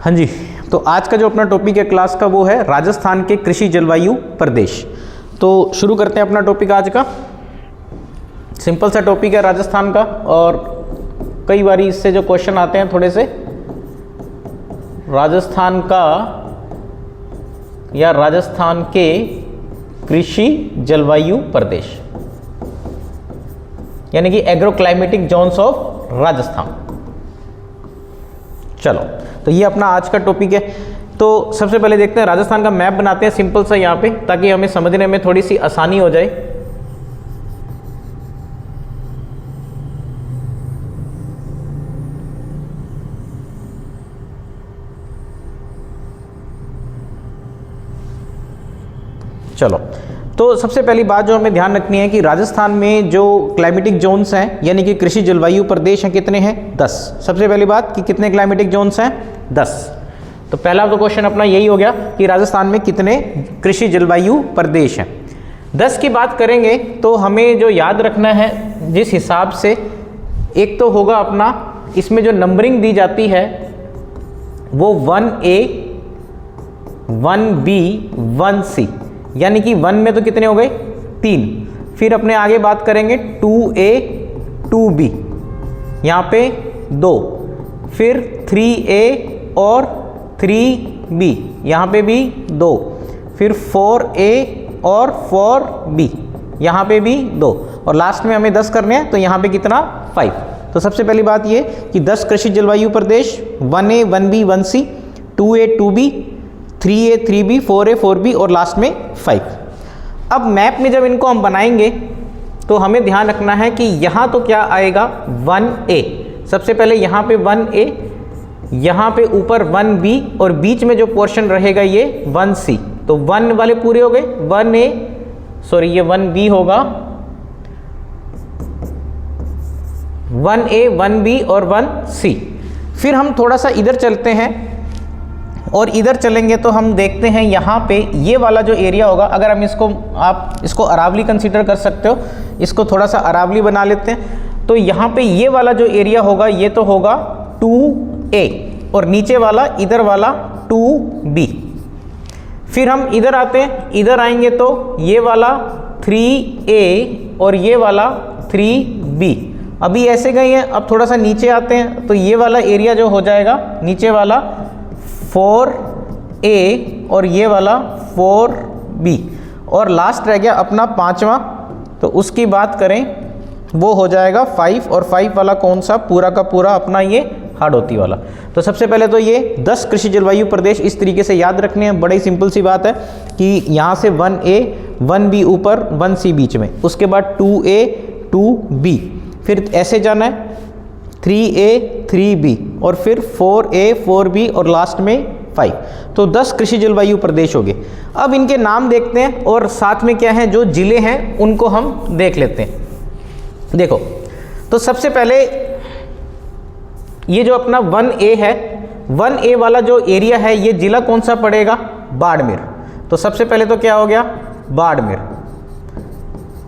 हाँ जी, तो आज का जो अपना टॉपिक है क्लास का वो है राजस्थान के कृषि जलवायु प्रदेश। तो शुरू करते हैं अपना टॉपिक आज का। सिंपल सा टॉपिक है राजस्थान का, और कई बार इससे जो क्वेश्चन आते हैं थोड़े से राजस्थान का या राजस्थान के कृषि जलवायु प्रदेश, यानी कि agro climatic zones of Rajasthan. चलो, तो ये अपना आज का टॉपिक है। तो सबसे पहले देखते हैं, राजस्थान का मैप बनाते हैं सिंपल सा यहाँ पे, ताकि हमें समझने में थोड़ी सी आसानी हो जाए। चलो, तो सबसे पहली बात जो हमें ध्यान रखनी है कि राजस्थान में जो क्लाइमेटिक जोन्स हैं यानी कि कृषि जलवायु प्रदेश हैं, कितने हैं? 10। सबसे पहली बात कि कितने क्लाइमेटिक जोन्स हैं? 10। तो पहला तो क्वेश्चन अपना यही हो गया कि राजस्थान में कितने कृषि जलवायु प्रदेश हैं। 10 की बात करेंगे तो हमें जो याद रखना है जिस हिसाब से, एक तो होगा अपना इसमें जो नंबरिंग दी जाती है वो 1A, 1B, 1C, यानी कि 1 में तो कितने हो गए? 3। फिर अपने आगे बात करेंगे 2A, 2B, यहाँ पे 2, फिर 3A और 3B, यहाँ पे भी 2, फिर 4A और 4B, यहाँ पे भी 2, और लास्ट में हमें 10 करने हैं, तो यहाँ पे कितना? 5। तो सबसे पहली बात ये कि 10 कृषि जलवायु प्रदेश, 1A, 1B, 1C, 2A, 2B, 3A, 3B, 4A, 4B और लास्ट में 5। अब मैप में जब इनको हम बनाएंगे तो हमें ध्यान रखना है कि यहाँ तो क्या आएगा? 1A। सबसे पहले यहाँ पे 1A, यहाँ पे ऊपर 1B और बीच में जो पोर्शन रहेगा ये 1C। तो 1 वाले पूरे हो गए, 1A, सॉरी ये 1B होगा, 1A, 1B और 1C। फिर हम थोड़ा सा इधर चलते हैं, और इधर चलेंगे तो हम देखते हैं यहाँ पे ये वाला जो एरिया होगा, अगर हम इसको, आप इसको अरावली कंसीडर कर सकते हो, इसको थोड़ा सा अरावली बना लेते हैं। तो यहाँ पे ये वाला जो एरिया होगा ये तो होगा 2A, और नीचे वाला इधर वाला 2B। फिर हम इधर आते हैं, इधर आएंगे तो ये वाला 3A और ये वाला 3B। अभी ऐसे गए हैं, अब थोड़ा सा नीचे आते हैं तो ये वाला एरिया जो हो जाएगा नीचे वाला 4A और ये वाला 4B, और लास्ट रह गया अपना 5वां, तो उसकी बात करें वो हो जाएगा 5, और 5 वाला कौन सा? पूरा का पूरा अपना ये हाड़ौती वाला। तो सबसे पहले तो ये 10 कृषि जलवायु प्रदेश इस तरीके से याद रखने हैं। बड़ी सिंपल सी बात है कि यहाँ से 1A, 1B ऊपर, 1C बीच में, उसके बाद 2A, 2B, फिर ऐसे जाना है 3A, 3B और फिर 4A, 4B और लास्ट में 5। तो 10 कृषि जलवायु प्रदेश हो गए। अब इनके नाम देखते हैं और साथ में क्या है, जो जिले हैं उनको हम देख लेते हैं। देखो, तो सबसे पहले ये जो अपना 1A है, 1A वाला जो एरिया है ये जिला कौन सा पड़ेगा? बाड़मेर। तो सबसे पहले तो क्या हो गया? बाड़मेर।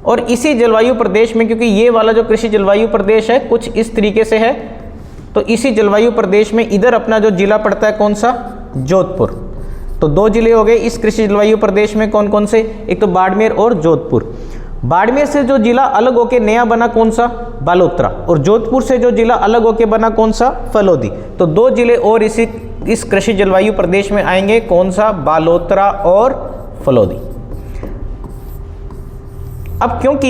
और इसी जलवायु प्रदेश में, क्योंकि ये वाला जो कृषि जलवायु प्रदेश है कुछ इस तरीके से है, तो इसी जलवायु प्रदेश में इधर अपना जो जिला पड़ता है कौन सा? जोधपुर। तो 2 जिले हो गए इस कृषि जलवायु प्रदेश में। कौन कौन से? एक तो बाड़मेर और जोधपुर। बाड़मेर से जो जिला अलग होके नया बना कौन सा? बालोतरा। और जोधपुर से जो जिला अलग होके बना कौन सा? फलोदी। तो 2 जिले और इस कृषि जलवायु प्रदेश में आएंगे, कौन सा? बालोतरा और फलोदी। अब क्योंकि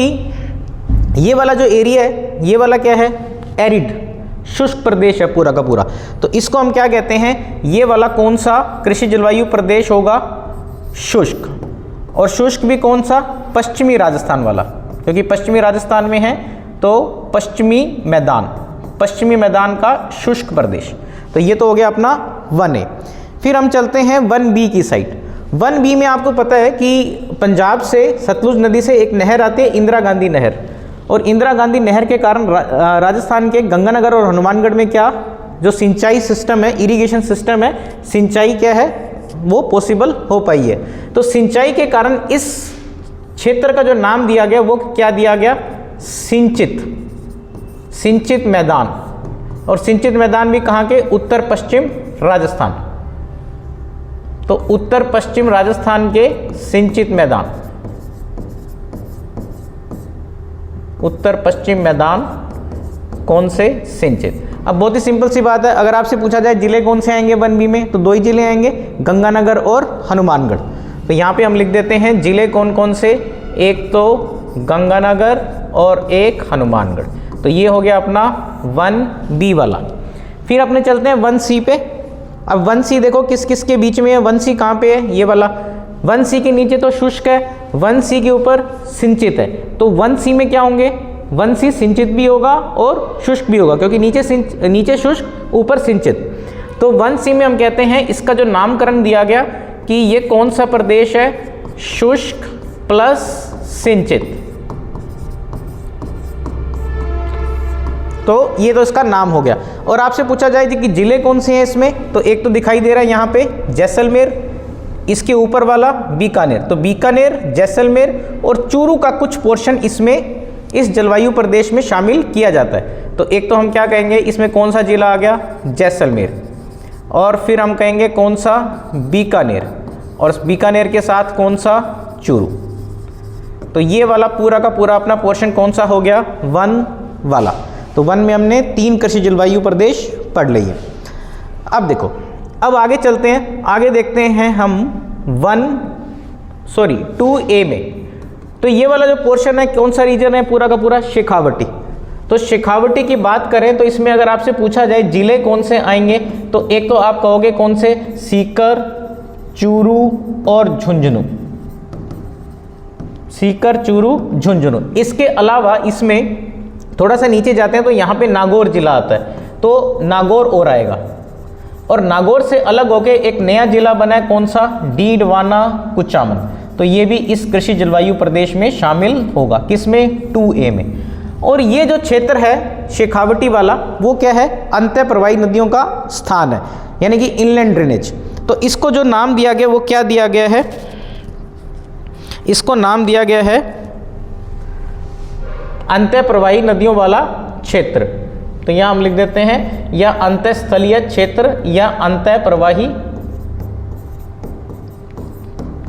ये वाला जो एरिया है ये वाला क्या है? एरिड, शुष्क प्रदेश है पूरा का पूरा, तो इसको हम क्या कहते हैं? ये वाला कौन सा कृषि जलवायु प्रदेश होगा? शुष्क। और शुष्क भी कौन सा? पश्चिमी राजस्थान वाला, क्योंकि पश्चिमी राजस्थान में है तो पश्चिमी मैदान का शुष्क प्रदेश। तो ये तो हो गया अपना 1A। फिर हम चलते हैं 1B की साइड। 1B में आपको पता है कि पंजाब से सतलुज नदी से एक नहर आती है, इंदिरा गांधी नहर, और इंदिरा गांधी नहर के कारण राजस्थान के गंगानगर और हनुमानगढ़ में क्या, जो सिंचाई सिस्टम है, इरिगेशन सिस्टम है, सिंचाई क्या है वो पॉसिबल हो पाई है। तो सिंचाई के कारण इस क्षेत्र का जो नाम दिया गया वो क्या दिया गया? सिंचित मैदान। और सिंचित मैदान भी कहाँ के? उत्तर पश्चिम राजस्थान। तो उत्तर पश्चिम राजस्थान के सिंचित मैदान, उत्तर पश्चिम मैदान कौन से? सिंचित। अब बहुत ही सिंपल सी बात है, अगर आपसे पूछा जाए जिले कौन से आएंगे 1B में, तो 2 ही जिले आएंगे, गंगानगर और हनुमानगढ़। तो यहाँ पे हम लिख देते हैं जिले कौन कौन से, एक तो गंगानगर और एक हनुमानगढ़। तो ये हो गया अपना 1B वाला। फिर अपने चलते हैं 1C पे। अब 1C देखो किस किस के बीच में है, 1C कहाँ पे है? ये वाला। 1C के नीचे तो शुष्क है, 1C के ऊपर सिंचित है। तो 1C में क्या होंगे? 1C सिंचित भी होगा और शुष्क भी होगा, क्योंकि नीचे शुष्क ऊपर सिंचित। तो 1C में हम कहते हैं इसका जो नामकरण दिया गया कि ये कौन सा प्रदेश है? शुष्क प्लस सिंचित। तो ये तो इसका नाम हो गया। और आपसे पूछा जाए कि जिले कौन से हैं इसमें, तो एक तो दिखाई दे रहा है यहाँ पे जैसलमेर, इसके ऊपर वाला बीकानेर। तो बीकानेर, जैसलमेर और चूरू का कुछ पोर्शन इसमें इस जलवायु प्रदेश में शामिल किया जाता है। तो एक तो हम क्या कहेंगे, इसमें कौन सा जिला आ गया? जैसलमेर। और फिर हम कहेंगे कौन सा? बीकानेर। और बीकानेर के साथ कौन सा? चूरू। तो ये वाला पूरा का पूरा अपना पोर्शन कौन सा हो गया? 1 वाला। तो 1 में हमने 3 कृषि जलवायु प्रदेश पढ़ लिए। अब देखो, अब आगे चलते हैं, आगे देखते हैं हम 2A में। तो ये वाला जो पोर्शन है कौन सा रीजन है? पूरा का पूरा शेखावटी। तो शेखावटी की बात करें तो इसमें अगर आपसे पूछा जाए जिले कौन से आएंगे, तो एक तो आप कहोगे कौन से? सीकर, चूरू और झुंझुनू। सीकर, चूरू, झुंझुनू। इसके अलावा इसमें थोड़ा सा नीचे जाते हैं तो यहाँ पे नागौर जिला आता है, तो नागौर और आएगा। और नागौर से अलग होके एक नया जिला बना है, कौन सा? डीडवाना कुचामन। तो ये भी इस कृषि जलवायु प्रदेश में शामिल होगा। किसमें? 2A में। और ये जो क्षेत्र है शेखावटी वाला, वो क्या है? अंतः प्रवाही नदियों का स्थान है, यानी कि इनलैंड ड्रेनेज। तो इसको जो नाम दिया गया वो क्या दिया गया है? इसको नाम दिया गया है अंतः प्रवाही नदियों वाला क्षेत्र। तो यहाँ हम लिख देते हैं या अंतःस्थलीय क्षेत्र या अंतः प्रवाही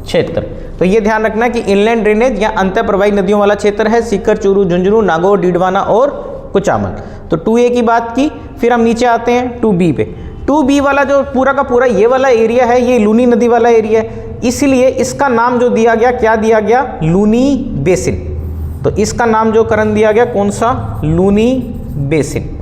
क्षेत्र। तो ये ध्यान रखना कि इनलैंड ड्रेनेज या अंतः प्रवाही नदियों वाला क्षेत्र है सीकर, चूरू, झुंझुनू, नागौर, डीडवाना और कुचामन। तो 2A की बात की। फिर हम नीचे आते हैं 2B पे। 2B वाला जो पूरा का पूरा ये वाला एरिया है, ये लूनी नदी वाला एरिया है, इसलिए इसका नाम जो दिया गया, क्या दिया गया? लूनी बेसिन। तो इसका नाम जो करण दिया गया कौन सा? लूनी बेसिन।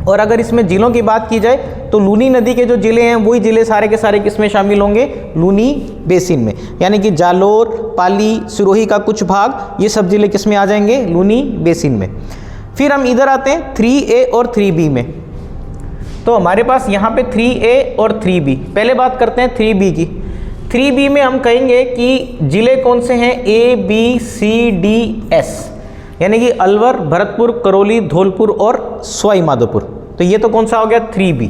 और अगर इसमें जिलों की बात की जाए तो लूनी नदी के जो जिले हैं वही जिले सारे के सारे किसमें शामिल होंगे? लूनी बेसिन में। यानी कि जालोर, पाली, सिरोही का कुछ भाग, ये सब जिले किसमें आ जाएंगे? लूनी बेसिन में। फिर हम इधर आते हैं 3A और 3B में। तो हमारे पास यहाँ पे 3A और 3B। पहले बात करते हैं 3B की। 3B में हम कहेंगे कि जिले कौन से हैं? A, B, C, D, S, यानी कि अलवर, भरतपुर, करौली, धौलपुर और सवाई माधोपुर। तो ये तो कौन सा हो गया? 3B।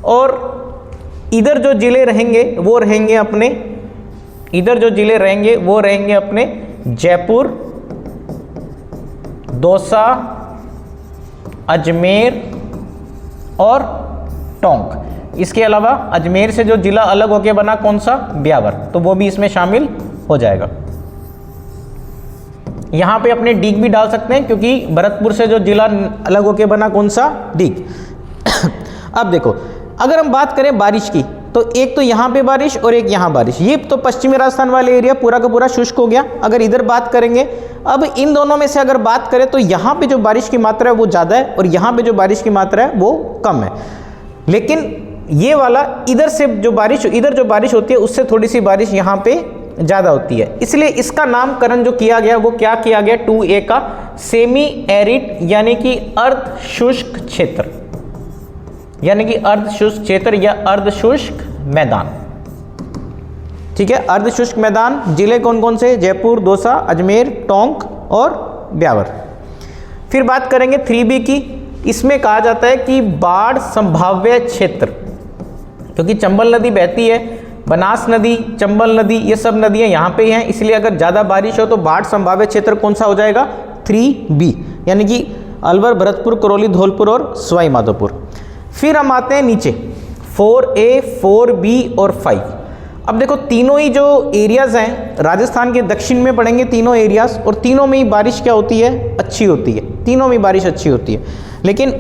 और इधर जो जिले रहेंगे वो रहेंगे अपने, इधर जो जिले रहेंगे वो रहेंगे अपने जयपुर, दौसा, अजमेर और टोंक। इसके अलावा अजमेर से जो जिला अलग होकर बना कौन सा? ब्यावर। तो वो भी इसमें शामिल हो जाएगा। यहाँ पे अपने डीग भी डाल सकते हैं, क्योंकि भरतपुर से जो जिला अलग होकर बना कौन सा? डीग। अब देखो, अगर हम बात करें बारिश की, तो एक तो यहाँ पे बारिश और एक यहाँ बारिश। ये तो पश्चिमी राजस्थान वाले एरिया पूरा का पूरा शुष्क हो गया। अगर इधर बात करेंगे, अब इन दोनों में से अगर बात करें तो यहाँ पे जो बारिश की मात्रा है वो ज़्यादा है और यहाँ पे जो बारिश की मात्रा है वो कम है। लेकिन ये वाला इधर से जो बारिश, इधर जो बारिश होती है उससे थोड़ी सी बारिश यहाँ पे ज़्यादा होती है, इसलिए इसका नामकरण जो किया गया वो क्या किया गया? 2A का सेमी एरिड, यानी कि अर्ध शुष्क क्षेत्र, यानी कि अर्ध शुष्क क्षेत्र या अर्ध शुष्क मैदान। ठीक है, अर्ध शुष्क मैदान। जिले कौन कौन से? जयपुर, दौसा, अजमेर, टोंक और ब्यावर। फिर बात करेंगे 3B की। इसमें कहा जाता है कि बाढ़ संभाव्य क्षेत्र, क्योंकि चंबल नदी बहती है, बनास नदी, चंबल नदी, ये सब नदियाँ यहाँ पे हैं, इसलिए अगर ज़्यादा बारिश हो तो बाढ़ संभाव्य क्षेत्र कौन सा हो जाएगा? 3B, यानी कि अलवर, भरतपुर, करौली, धौलपुर और सवाई माधोपुर। फिर हम आते हैं नीचे 4A 4B और 5। अब देखो तीनों ही जो एरियाज़ हैं राजस्थान के दक्षिण में पड़ेंगे तीनों एरियाज़, और तीनों में ही बारिश क्या होती है, अच्छी होती है, तीनों में बारिश अच्छी होती है। लेकिन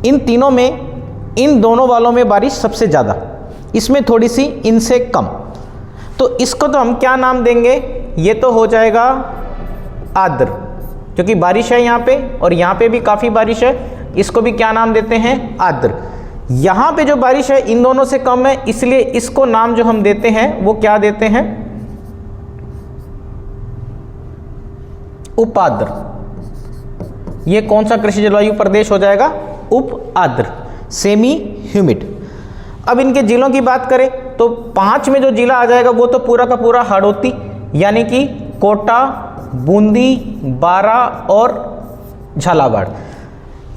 इन तीनों में इन दोनों वालों में बारिश सबसे ज़्यादा, इसमें थोड़ी सी इनसे कम। तो इसको तो हम क्या नाम देंगे, ये तो हो जाएगा आर्द्र, क्योंकि बारिश है यहाँ पे और यहाँ पे भी काफ़ी बारिश है, इसको भी क्या नाम देते हैं, आर्द्र। यहाँ पे जो बारिश है इन दोनों से कम है, इसलिए इसको नाम जो हम देते हैं वो क्या देते हैं, उपाद्र। ये कौन सा कृषि जलवायु प्रदेश हो जाएगा, उप आर्द्र, सेमी ह्यूमिड। अब इनके जिलों की बात करें तो 5 में जो जिला आ जाएगा वो तो पूरा का पूरा हाड़ौती, यानी कि कोटा, बूंदी, बारा और झालावाड़।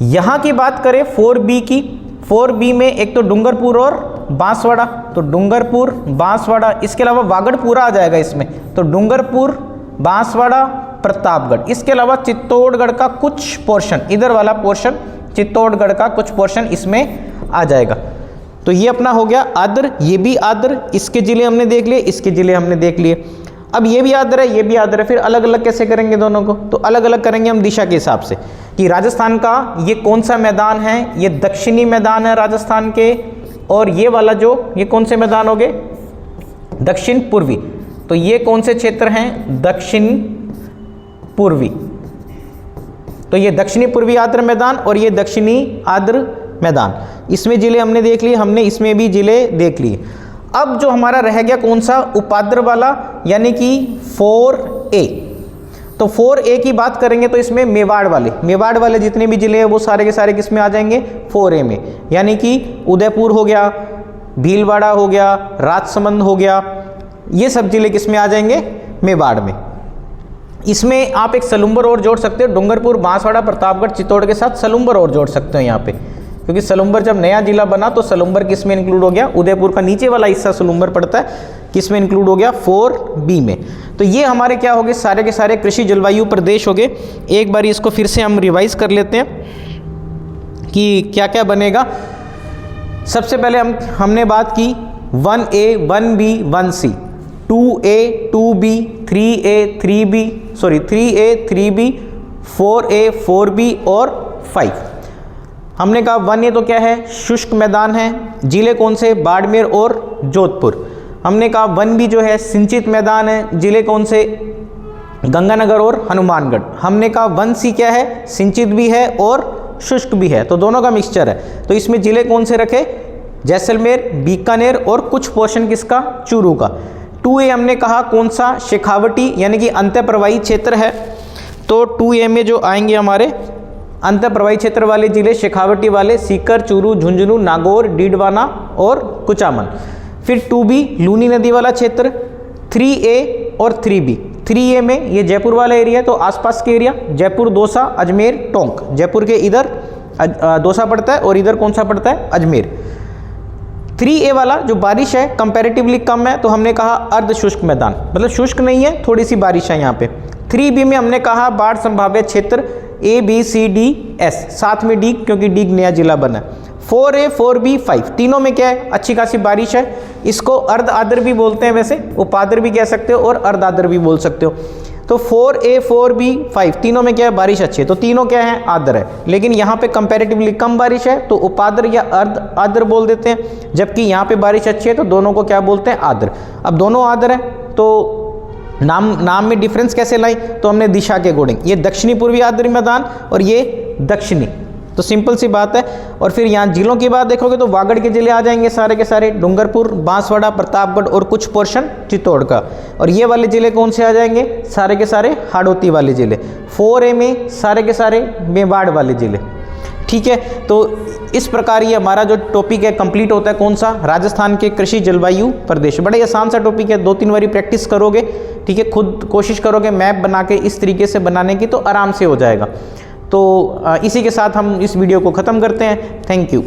यहाँ की बात करें 4B की, 4B में एक तो डूंगरपुर और बांसवाड़ा, तो डूंगरपुर, बांसवाड़ा, इसके अलावा वागड़पुरा आ जाएगा इसमें, तो डूंगरपुर, बांसवाड़ा, प्रतापगढ़। इसके अलावा चित्तौड़गढ़ का कुछ पोर्शन, इधर वाला पोर्शन चित्तौड़गढ़ का कुछ पोर्शन इसमें आ जाएगा। तो ये अपना हो गया आर्द्र, ये भी आर्द्र, इसके जिले हमने देख लिए, इसके जिले हमने देख लिए। अब ये भी आर्द्र है, ये भी आर्द्र है, फिर अलग अलग कैसे करेंगे दोनों को, तो अलग अलग करेंगे हम दिशा के हिसाब से कि राजस्थान का ये कौन सा मैदान है, ये दक्षिणी मैदान है राजस्थान के, और ये वाला जो ये कौन से मैदान हो गए, दक्षिण पूर्वी। तो ये कौन से क्षेत्र हैं, दक्षिण पूर्वी। तो ये दक्षिणी पूर्वी आर्द्र मैदान और ये दक्षिणी आर्द्र मैदान, इसमें जिले हमने देख लिए, हमने इसमें भी जिले देख लिए। अब जो हमारा रह गया कौन सा, उपाद्र वाला, यानी कि 4A। तो 4A की बात करेंगे तो इसमें मेवाड़ वाले जितने भी जिले हैं वो सारे के सारे किस में आ जाएंगे, 4A में, यानी कि उदयपुर हो गया, भीलवाड़ा हो गया, राजसमंद हो गया, ये सब जिले किस में आ जाएंगे, मेवाड़ में। इसमें आप एक सलुम्बर और जोड़ सकते हो, डूंगरपुर, बांसवाड़ा, प्रतापगढ़, चित्तौड़ के साथ सलुम्बर और जोड़ सकते हो यहाँ पे, क्योंकि सलुम्बर जब नया जिला बना तो सलुम्बर किस में इंक्लूड हो गया, उदयपुर का नीचे वाला हिस्सा सलुम्बर पड़ता है, किस में इंक्लूड हो गया, 4B में। तो ये हमारे क्या हो गए, सारे के सारे कृषि जलवायु प्रदेश हो गए। एक बार इसको फिर से हम रिवाइज कर लेते हैं कि क्या क्या बनेगा। सबसे पहले हमने बात की 1A 1B 1C, 2A 2B 3A 3B, sorry 3A 3B, 4A 4B और 5। हमने कहा 1A तो क्या है, शुष्क मैदान है, जिले कौन से, बाड़मेर और जोधपुर। हमने कहा 1B जो है सिंचित मैदान है, जिले कौन से, गंगानगर और हनुमानगढ़। हमने कहा 1C क्या है, सिंचित भी है और शुष्क भी है, तो दोनों का मिक्सचर है। तो इसमें जिले कौन से रखे, जैसलमेर, बीकानेर और कुछ पोर्शन किसका, चूरू का। 2A हमने कहा कौन सा, शेखावटी, यानी कि अंतःप्रवाही क्षेत्र है। तो 2A में जो आएंगे हमारे अंतःप्रवाही क्षेत्र वाले जिले, शेखावटी वाले, सीकर, चूरू, झुंझुनू, नागौर, डीडवाना और कुचामन। फिर 2B लूनी नदी वाला क्षेत्र, 3A और 3B। 3A में ये जयपुर वाला एरिया है, तो आसपास के एरिया जयपुर, दौसा, अजमेर, टोंक। जयपुर के इधर दौसा पड़ता है और इधर कौन सा पड़ता है, अजमेर। 3A वाला जो बारिश है कंपैरेटिवली कम है, तो हमने कहा अर्ध शुष्क मैदान, मतलब शुष्क नहीं है, थोड़ी सी बारिश है यहाँ पे। 3B में हमने कहा बाढ़ संभाव्य क्षेत्र A B C D S, साथ में D, क्योंकि D नया जिला बना है। 4A 4B 5, तीनों में क्या है, अच्छी खासी बारिश है। इसको अर्ध आर्द्र भी बोलते हैं, वैसे उपाद्र भी कह सकते हो और अर्ध आर्द्र भी बोल सकते हो। तो 4A 4B 5 तीनों में क्या है, बारिश अच्छी है, तो तीनों क्या है, आर्द्र है। लेकिन यहाँ पे कंपैरेटिवली कम बारिश है तो उपाद्र या अर्ध आर्द्र बोल देते हैं, जबकि यहाँ पे बारिश अच्छी है तो दोनों को क्या बोलते हैं, आर्द्र। अब दोनों आर्द्र है तो नाम में डिफरेंस कैसे लाई, तो हमने दिशा के अकॉर्डिंग, ये दक्षिणी पूर्वी आर्द्र मैदान और ये दक्षिणी, तो सिंपल सी बात है। और फिर यहाँ जिलों की बात देखोगे तो वागड़ के जिले आ जाएंगे सारे के सारे, डूंगरपुर, बांसवाड़ा, प्रतापगढ़ और कुछ पोर्शन चित्तौड़ का। और ये वाले जिले कौन से आ जाएंगे, सारे के सारे हाड़ौती वाले जिले। 4A में सारे के सारे मेवाड़ वाले जिले। ठीक है, तो इस प्रकार ये हमारा जो टॉपिक है कंप्लीट होता है, कौन सा, राजस्थान के कृषि जलवायु प्रदेश। बड़ा ही आसान सा टॉपिक है, 2-3 बारी प्रैक्टिस करोगे, ठीक है, खुद कोशिश करोगे मैप बना के इस तरीके से बनाने की, तो आराम से हो जाएगा। तो इसी के साथ हम इस वीडियो को ख़त्म करते हैं। Thank you.